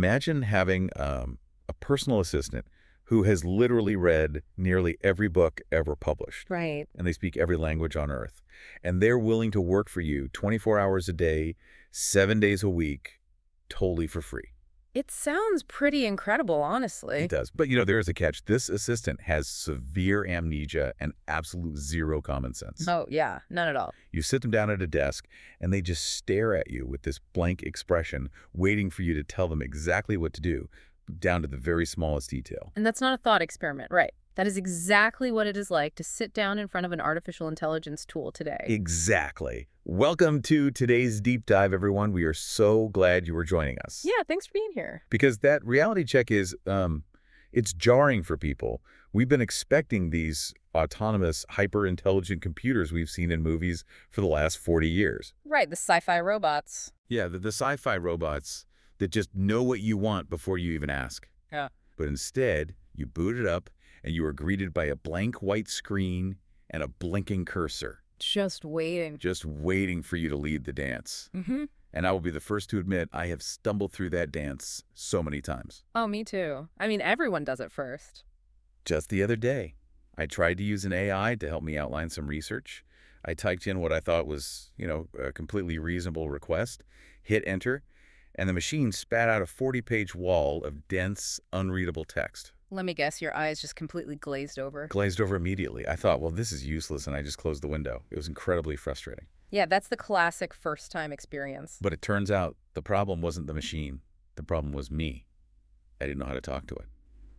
Imagine having a personal assistant who has literally read nearly every book ever published, Right. and they speak every language on Earth. And they're willing to work for you 24 hours a day, 7 days a week, totally for free. It sounds pretty incredible, It honestly. does. But, there is a catch. This assistant has severe amnesia and absolute zero common sense. Oh, yeah, none at all. You sit them down at a desk, and they just stare at you with this blank expression, waiting for you to tell them exactly what to do, down to the very smallest detail. And that's not a thought experiment, right? That is exactly what it is like to sit down in front of an artificial intelligence tool today. Exactly. Welcome to today's deep dive, everyone. We are so glad you were joining us. Yeah, thanks for being here. Because that reality check is, it's jarring for people. We've been expecting these autonomous, hyper-intelligent computers we've seen in movies for the last 40 years. Right, the sci-fi robots. Yeah, the sci-fi robots that just know what you want before you even ask. Yeah. But instead, you boot it up, and you are greeted by a blank white screen and a blinking cursor, Just waiting. just waiting for you to lead the dance. Mm-hmm. And I will be the first to admit I have stumbled through that dance so many times. Oh, me too. I mean, everyone does it first. Just the other day, I tried to use an AI to help me outline some research. I typed in what I thought was, a completely reasonable request, hit enter, and the machine spat out a 40-page wall of dense, unreadable text. Let me guess, your eyes just completely glazed over. Glazed over immediately. I thought, well, this is useless, and I just closed the window. It was incredibly frustrating. Yeah, that's the classic first-time experience. But it turns out the problem wasn't the machine. The problem was me. I didn't know how to talk to it.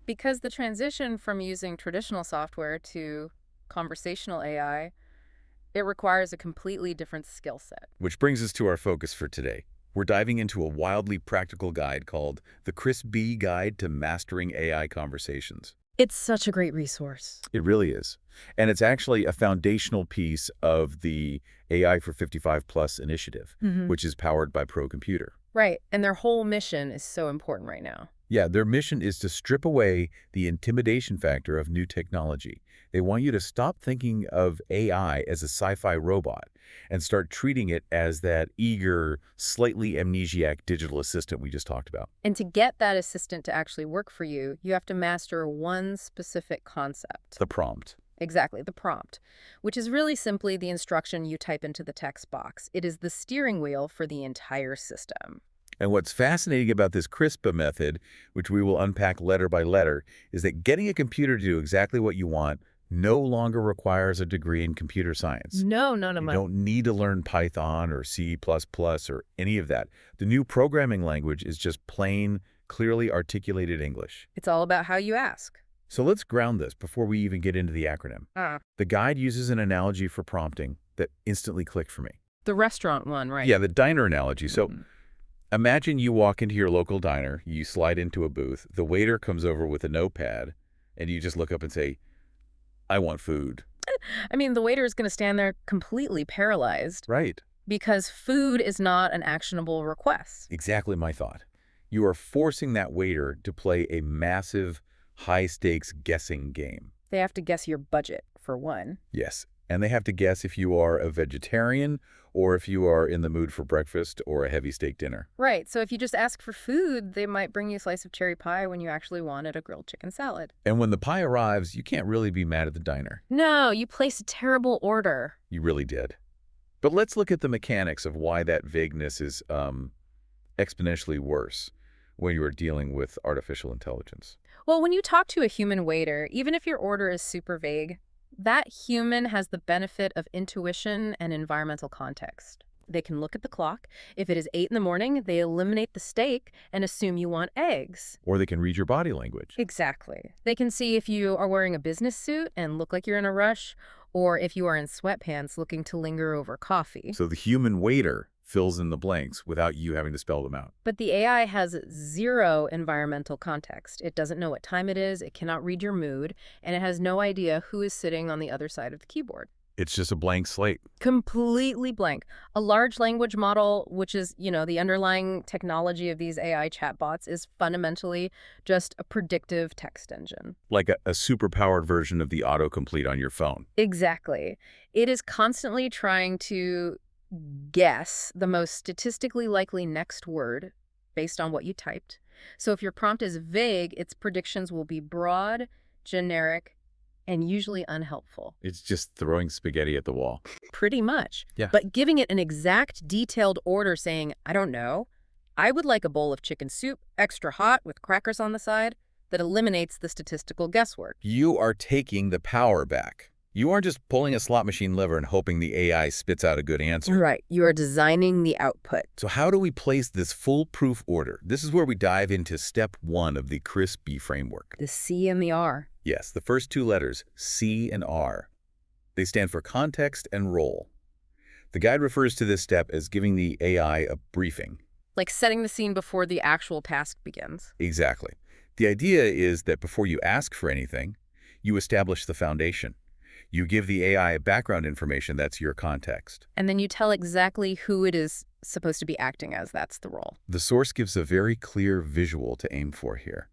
Because the transition from using traditional software to conversational AI, it requires a completely different skill set. Which brings us to our focus for today. We're diving into a wildly practical guide called The Chris B. Guide to Mastering AI Conversations. It's such a great resource. It really is. And it's actually a foundational piece of the AI for 55 Plus initiative, which is powered by Pro Computer. Right, and their whole mission is so important right now. Yeah, their mission is to strip away the intimidation factor of new technology. They want you to stop thinking of AI as a sci-fi robot and start treating it as that eager, slightly amnesiac digital assistant we just talked about. And to get that assistant to actually work for you, you have to master one specific concept. The prompt. Exactly, the prompt, which is really simply the instruction you type into the text box. It is the steering wheel for the entire system. And what's fascinating about this CRISPR method, which we will unpack letter by letter, is that getting a computer to do exactly what you want no longer requires a degree in computer science. No. You don't need to learn Python or C++ or any of that. The new programming language is just plain, clearly articulated English. It's all about how you ask. So let's ground this before we even get into the acronym. The guide uses an analogy for prompting that instantly clicked for me. The restaurant one, right? Yeah, the diner analogy. So imagine you walk into your local diner, you slide into a booth, the waiter comes over with a notepad, and you just look up and say, "I want food." I mean, the waiter is going to stand there completely paralyzed. Right. Because food is not an actionable request. Exactly my thought. You are forcing that waiter to play a massive, high-stakes guessing game. They have to guess your budget, for one. Yes, and they have to guess if you are a vegetarian or if you are in the mood for breakfast or a heavy steak dinner. Right, so if you just ask for food, they might bring you a slice of cherry pie when you actually wanted a grilled chicken salad. And when the pie arrives, you can't really be mad at the diner. No, you placed a terrible order. You really did. But let's look at the mechanics of why that vagueness is exponentially worse when you are dealing with artificial intelligence. Well, when you talk to a human waiter, even if your order is super vague, that human has the benefit of intuition and environmental context. They can look at the clock. If it is 8 in the morning, they eliminate the steak and assume you want eggs. Or they can read your body language. Exactly. They can see if you are wearing a business suit and look like you're in a rush, or if you are in sweatpants looking to linger over coffee. So the human waiter fills in the blanks without you having to spell them out. But the AI has zero environmental context. It doesn't know what time it is, it cannot read your mood, and it has no idea who is sitting on the other side of the keyboard. It's just a blank slate. Completely blank. A large language model, which is, the underlying technology of these AI chatbots, is fundamentally just a predictive text engine. Like a superpowered version of the autocomplete on your phone. Exactly. It is constantly trying to guess the most statistically likely next word based on what you typed, So if your prompt is vague, its predictions will be broad, generic, and usually unhelpful. It's just throwing spaghetti at the wall. Pretty much. Yeah. But giving it an exact, detailed order saying, I don't know, I would like a bowl of chicken soup, extra hot, with crackers on the side, that eliminates the statistical guesswork. You are taking the power back. You aren't just pulling a slot machine lever and hoping the AI spits out a good answer. Right. You are designing the output. So how do we place this foolproof order? This is where we dive into step 1 of the CRISP framework. The C and the R. Yes, the first 2 letters, C and R. They stand for context and role. The guide refers to this step as giving the AI a briefing. Like setting the scene before the actual task begins. Exactly. The idea is that before you ask for anything, you establish the foundation. You give the AI background information that's your context. And then you tell exactly who it is supposed to be acting as. That's the role. The source gives a very clear visual to aim for here.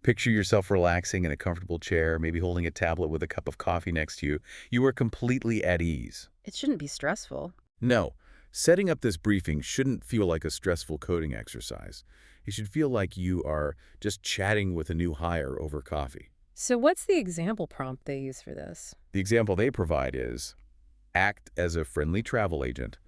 Picture yourself relaxing in a comfortable chair, maybe holding a tablet with a cup of coffee next to you. You are completely at ease. It shouldn't be stressful. No, setting up this briefing shouldn't feel like a stressful coding exercise. It should feel like you are just chatting with a new hire over coffee. So what's the example prompt they use for this? The example they provide is, act as a friendly travel agent.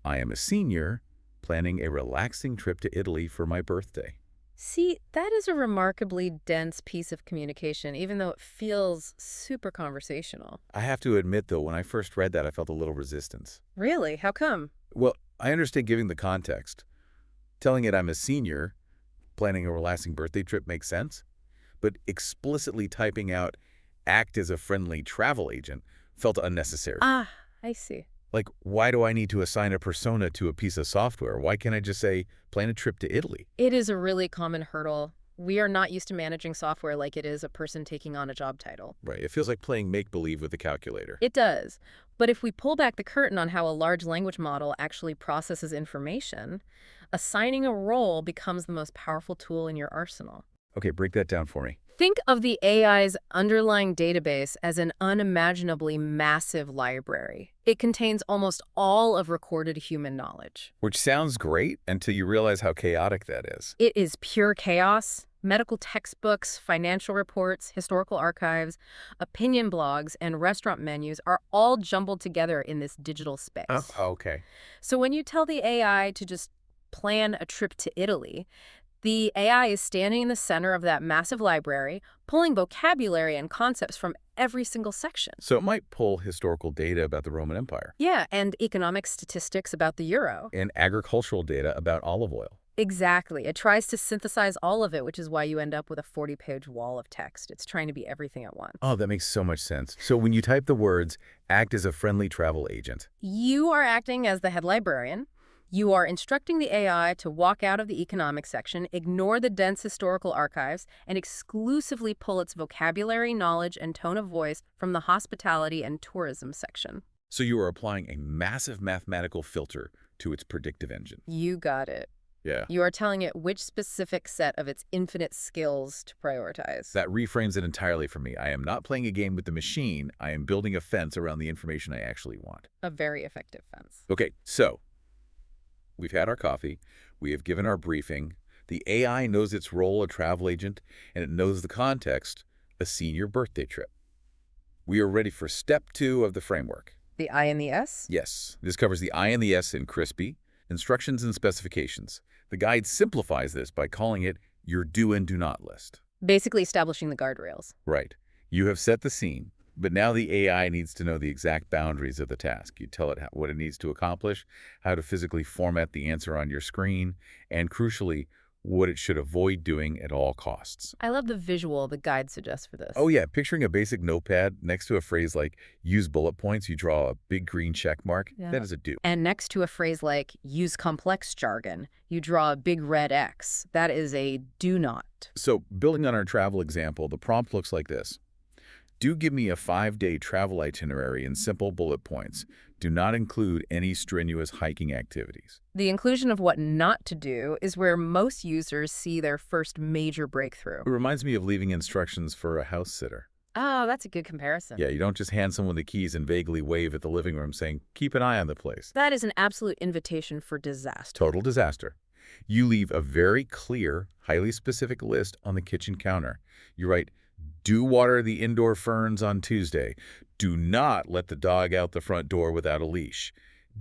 I am a senior, planning a relaxing trip to Italy for my birthday. See, that is a remarkably dense piece of communication, even though it feels super conversational. I have to admit, though, when I first read that, I felt a little resistance. Really? How come? Well, I understand giving the context. Telling it I'm a senior, planning a relaxing birthday trip makes sense. But explicitly typing out, act as a friendly travel agent, felt unnecessary. Ah, I see. Like, why do I need to assign a persona to a piece of software? Why can't I just say, plan a trip to Italy? It is a really common hurdle. We are not used to managing software like it is a person taking on a job title. Right, it feels like playing make-believe with a calculator. It does. But if we pull back the curtain on how a large language model actually processes information, assigning a role becomes the most powerful tool in your arsenal. Okay, break that down for me. Think of the AI's underlying database as an unimaginably massive library. It contains almost all of recorded human knowledge. Which sounds great until you realize how chaotic that is. It is pure chaos. Medical textbooks, financial reports, historical archives, opinion blogs, and restaurant menus are all jumbled together in this digital space. Oh, okay. So when you tell the AI to just plan a trip to Italy, the AI is standing in the center of that massive library, pulling vocabulary and concepts from every single section. So it might pull historical data about the Roman Empire. Yeah, and economic statistics about the euro. And agricultural data about olive oil. Exactly. It tries to synthesize all of it, which is why you end up with a 40-page wall of text. It's trying to be everything at once. Oh, that makes so much sense. So when you type the words, act as a friendly travel agent. You are acting as the head librarian. You are instructing the AI to walk out of the economic section, ignore the dense historical archives, and exclusively pull its vocabulary, knowledge, and tone of voice from the hospitality and tourism section. So you are applying a massive mathematical filter to its predictive engine. You got it. Yeah. You are telling it which specific set of its infinite skills to prioritize. That reframes it entirely for me. I am not playing a game with the machine. I am building a fence around the information I actually want. A very effective fence. Okay, so we've had our coffee. We have given our briefing. The AI knows its role, a travel agent, and it knows the context, a senior birthday trip. We are ready for step 2 of the framework. The I and the S? Yes, this covers the I and the S in CRISP, instructions and specifications. The guide simplifies this by calling it your do and do not list. Basically establishing the guardrails. Right. You have set the scene, but now the AI needs to know the exact boundaries of the task. You tell it what it needs to accomplish, how to physically format the answer on your screen, and crucially, what it should avoid doing at all costs. I love the visual the guide suggests for this. Oh yeah, picturing a basic notepad next to a phrase like use bullet points, you draw a big green check mark. Yeah. That is a do. And next to a phrase like use complex jargon, you draw a big red X. That is a do not. So building on our travel example, the prompt looks like this. Do give me a 5-day travel itinerary in simple bullet points. Do not include any strenuous hiking activities. The inclusion of what not to do is where most users see their first major breakthrough. It reminds me of leaving instructions for a house sitter. Oh, that's a good comparison. Yeah, you don't just hand someone the keys and vaguely wave at the living room saying, keep an eye on the place. That is an absolute invitation for disaster. Total disaster. You leave a very clear, highly specific list on the kitchen counter. You write, do water the indoor ferns on Tuesday. Do not let the dog out the front door without a leash.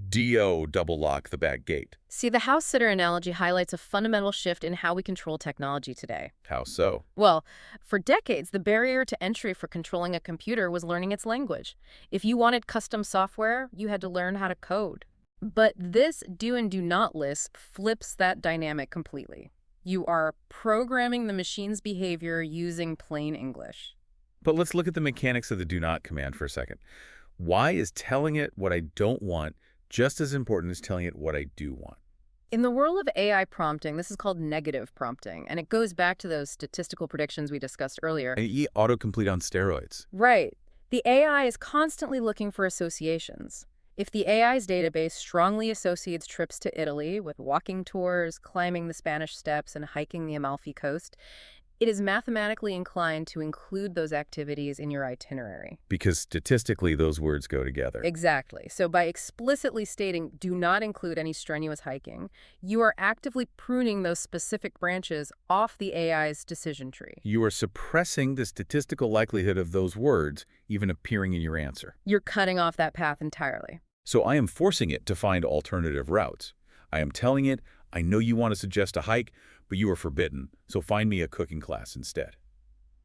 DO double lock the back gate. See, the house sitter analogy highlights a fundamental shift in how we control technology today. How so? Well, for decades, the barrier to entry for controlling a computer was learning its language. If you wanted custom software, you had to learn how to code. But this do and do not list flips that dynamic completely. You are programming the machine's behavior using plain English. But let's look at the mechanics of the do not command for a second. Why is telling it what I don't want just as important as telling it what I do want? In the world of AI prompting, this is called negative prompting, and it goes back to those statistical predictions we discussed earlier. i.e. autocomplete on steroids. Right. The AI is constantly looking for associations. If the AI's database strongly associates trips to Italy with walking tours, climbing the Spanish Steps, and hiking the Amalfi Coast, it is mathematically inclined to include those activities in your itinerary. Because statistically, those words go together. Exactly. So by explicitly stating, do not include any strenuous hiking, you are actively pruning those specific branches off the AI's decision tree. You are suppressing the statistical likelihood of those words even appearing in your answer. You're cutting off that path entirely. So I am forcing it to find alternative routes. I am telling it, I know you want to suggest a hike, but you are forbidden, so find me a cooking class instead.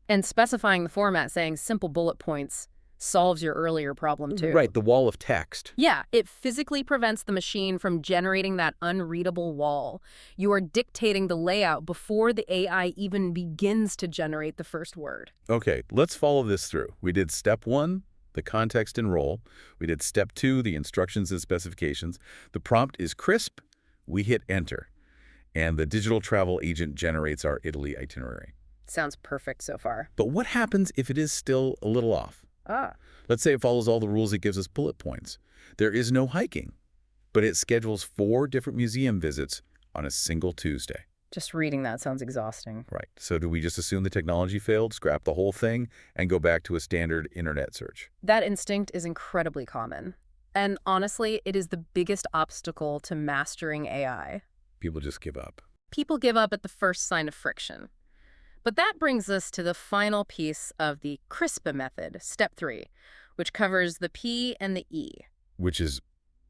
And specifying the format, saying simple bullet points, solves your earlier problem too. Right, the wall of text. Yeah, it physically prevents the machine from generating that unreadable wall. You are dictating the layout before the AI even begins to generate the first word. Okay, let's follow this through. We did step 1, the context and role. We did step 2, the instructions and specifications. The prompt is crisp. We hit enter. And the digital travel agent generates our Italy itinerary. Sounds perfect so far. But what happens if it is still a little off? Let's say it follows all the rules, it gives us bullet points. There is no hiking, but it schedules 4 different museum visits on a single Tuesday. Just reading that sounds exhausting. Right. So do we just assume the technology failed, scrap the whole thing, and go back to a standard internet search? That instinct is incredibly common. And honestly, it is the biggest obstacle to mastering AI. People just give up. People give up at the first sign of friction. But that brings us to the final piece of the CRISPR method, step 3, which covers the P and the E. Which is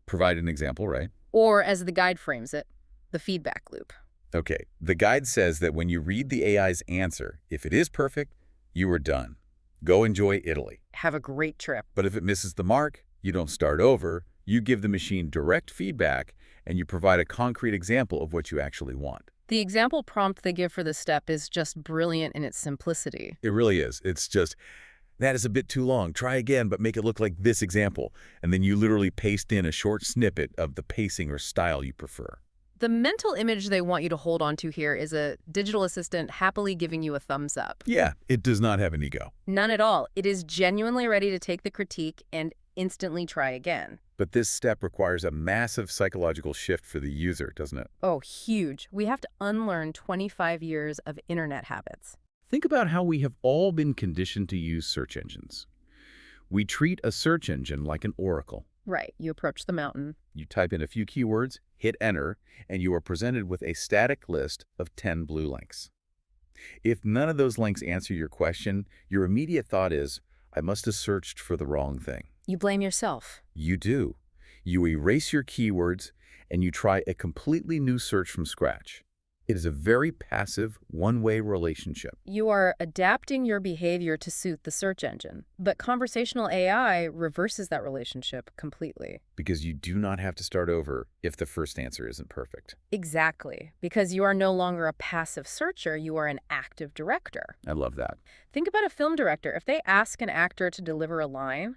provide an example, right? Or, as the guide frames it, the feedback loop. Okay, the guide says that when you read the AI's answer, if it is perfect, you are done. Go enjoy Italy. Have a great trip. But if it misses the mark, you don't start over, you give the machine direct feedback, and you provide a concrete example of what you actually want. The example prompt they give for this step is just brilliant in its simplicity. It really is. It's just, that is a bit too long. Try again, but make it look like this example. And then you literally paste in a short snippet of the pacing or style you prefer. The mental image they want you to hold on to here is a digital assistant happily giving you a thumbs up. Yeah, it does not have an ego. None at all. It is genuinely ready to take the critique and instantly try again. But this step requires a massive psychological shift for the user, doesn't it? Oh, huge. We have to unlearn 25 years of internet habits. Think about how we have all been conditioned to use search engines. We treat a search engine like an oracle. Right. You approach the mountain. You type in a few keywords, hit enter, and you are presented with a static list of 10 blue links. If none of those links answer your question, your immediate thought is, I must have searched for the wrong thing. You blame yourself. You do. You erase your keywords, and you try a completely new search from scratch. It is a very passive, one-way relationship. You are adapting your behavior to suit the search engine. But conversational AI reverses that relationship completely. Because you do not have to start over if the first answer isn't perfect. Exactly. Because you are no longer a passive searcher, you are an active director. I love that. Think about a film director. If they ask an actor to deliver a line,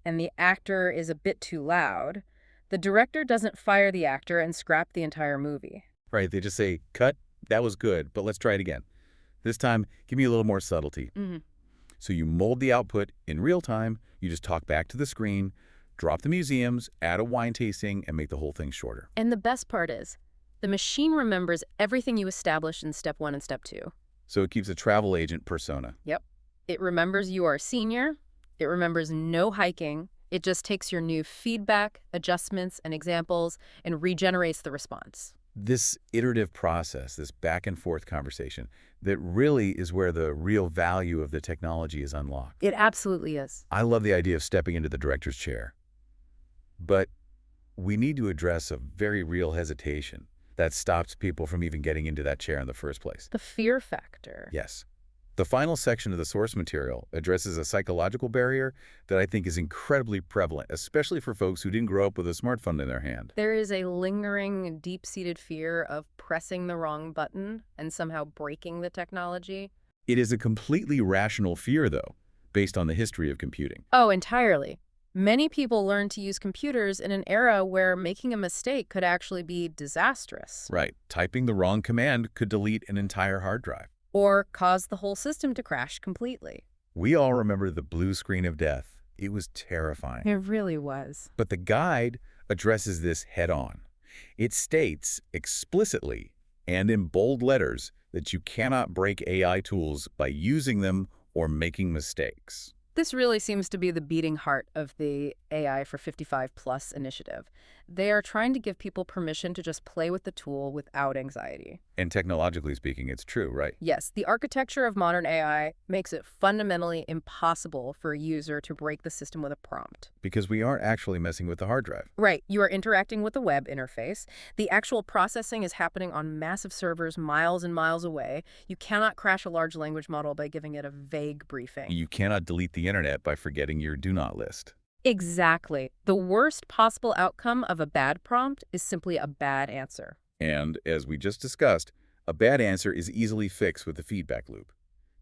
and the actor is a bit too loud, the director doesn't fire the actor and scrap the entire movie. Right, they just say, cut, that was good, but let's try it again. This time, give me a little more subtlety. So you mold the output in real time, you just talk back to the screen, drop the museums, add a wine tasting, and make the whole thing shorter. And the best part is, the machine remembers everything you established in step 1 and step 2. So it keeps a travel agent persona. Yep. It remembers you are a senior. It remembers no hiking. It just takes your new feedback, adjustments, and examples and regenerates the response. This iterative process, this back and forth conversation, that really is where the real value of the technology is unlocked. It absolutely is. I love the idea of stepping into the director's chair, but we need to address a very real hesitation that stops people from even getting into that chair in the first place. The fear factor. Yes. The final section of the source material addresses a psychological barrier that I think is incredibly prevalent, especially for folks who didn't grow up with a smartphone in their hand. There is a lingering, deep-seated fear of pressing the wrong button and somehow breaking the technology. It is a completely rational fear, though, based on the history of computing. Oh, entirely. Many people learned to use computers in an era where making a mistake could actually be disastrous. Right. Typing the wrong command could delete an entire hard drive. Or cause the whole system to crash completely. We all remember the blue screen of death. It was terrifying. It really was. But the guide addresses this head-on. It states explicitly and in bold letters that you cannot break AI tools by using them or making mistakes. This really seems to be the beating heart of the AI for 55 Plus initiative. They are trying to give people permission to just play with the tool without anxiety. And technologically speaking, it's true, right? Yes, the architecture of modern AI makes it fundamentally impossible for a user to break the system with a prompt. Because we aren't actually messing with the hard drive. Right, you are interacting with a web interface. The actual processing is happening on massive servers miles and miles away. You cannot crash a large language model by giving it a vague briefing. You cannot delete the internet by forgetting your do not list. Exactly. The worst possible outcome of a bad prompt is simply a bad answer. And as we just discussed, a bad answer is easily fixed with the feedback loop.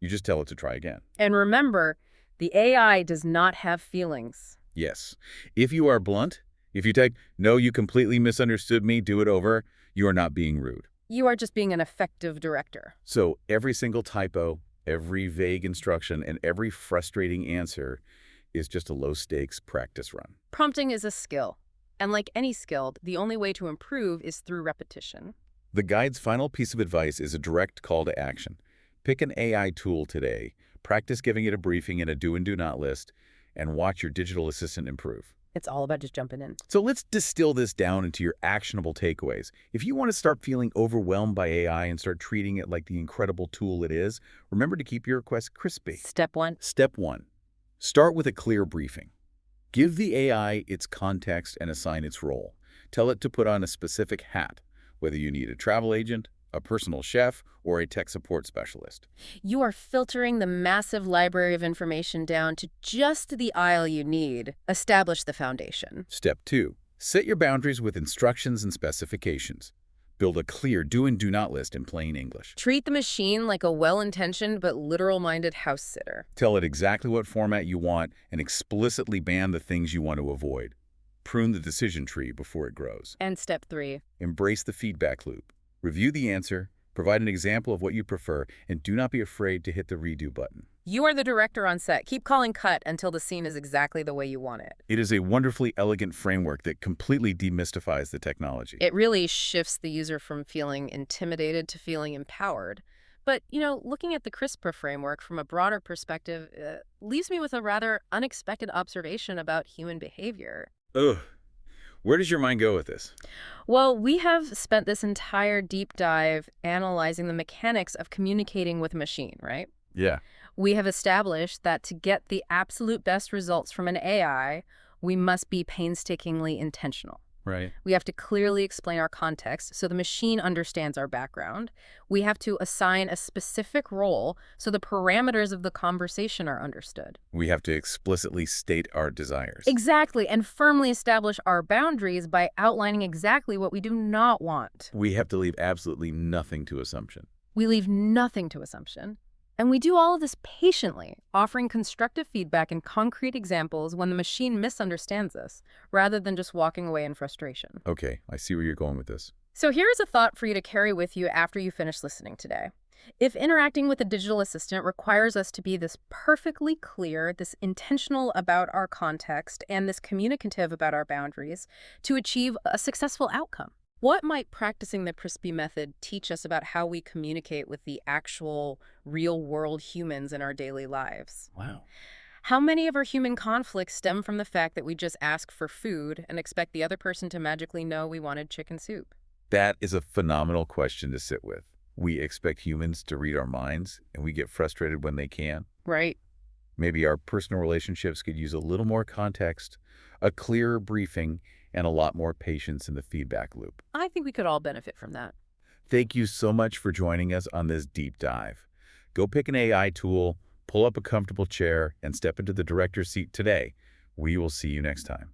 You just tell it to try again. And remember, the AI does not have feelings. Yes. If you are blunt, if you take, no, you completely misunderstood me, do it over, you are not being rude. You are just being an effective director. So every single typo, every vague instruction, and every frustrating answer is just a low-stakes practice run. Prompting is a skill. And like any skill, the only way to improve is through repetition. The guide's final piece of advice is a direct call to action. Pick an AI tool today, practice giving it a briefing and a do and do not list, and watch your digital assistant improve. It's all about just jumping in. So let's distill this down into your actionable takeaways. If you want to start feeling overwhelmed by AI and start treating it like the incredible tool it is, remember to keep your requests crispy. Step 1. Step 1. Start with a clear briefing. Give the AI its context and assign its role. Tell it to put on a specific hat, whether you need a travel agent, a personal chef, or a tech support specialist. You are filtering the massive library of information down to just the aisle you need. Establish the foundation. Step 2. Set your boundaries with instructions and specifications. Build a clear do and do not list in plain English. Treat the machine like a well-intentioned but literal-minded house sitter. Tell it exactly what format you want and explicitly ban the things you want to avoid. Prune the decision tree before it grows. And step 3. Embrace the feedback loop. Review the answer, provide an example of what you prefer, and do not be afraid to hit the redo button. You are the director on set. Keep calling cut until the scene is exactly the way you want it. It is a wonderfully elegant framework that completely demystifies the technology. It really shifts the user from feeling intimidated to feeling empowered. But, looking at the CRISPR framework from a broader perspective leaves me with a rather unexpected observation about human behavior. Ugh. Where does your mind go with this? Well, we have spent this entire deep dive analyzing the mechanics of communicating with a machine, right? Yeah. We have established that to get the absolute best results from an AI, we must be painstakingly intentional. Right. We have to clearly explain our context so the machine understands our background. We have to assign a specific role so the parameters of the conversation are understood. We have to explicitly state our desires. Exactly, and firmly establish our boundaries by outlining exactly what we do not want. We have to leave absolutely nothing to assumption. We leave nothing to assumption. And we do all of this patiently, offering constructive feedback and concrete examples when the machine misunderstands us, rather than just walking away in frustration. Okay, I see where you're going with this. So here's a thought for you to carry with you after you finish listening today. If interacting with a digital assistant requires us to be this perfectly clear, this intentional about our context, and this communicative about our boundaries to achieve a successful outcome, what might practicing the crispy method teach us about how we communicate with the actual real-world humans in our daily lives? Wow. How many of our human conflicts stem from the fact that we just ask for food and expect the other person to magically know we wanted chicken soup? That is a phenomenal question to sit with. We expect humans to read our minds, and we get frustrated when they can't. Right. Maybe our personal relationships could use a little more context, a clearer briefing, and a lot more patience in the feedback loop. I think we could all benefit from that. Thank you so much for joining us on this deep dive. Go pick an AI tool, pull up a comfortable chair, and step into the director's seat today. We will see you next time.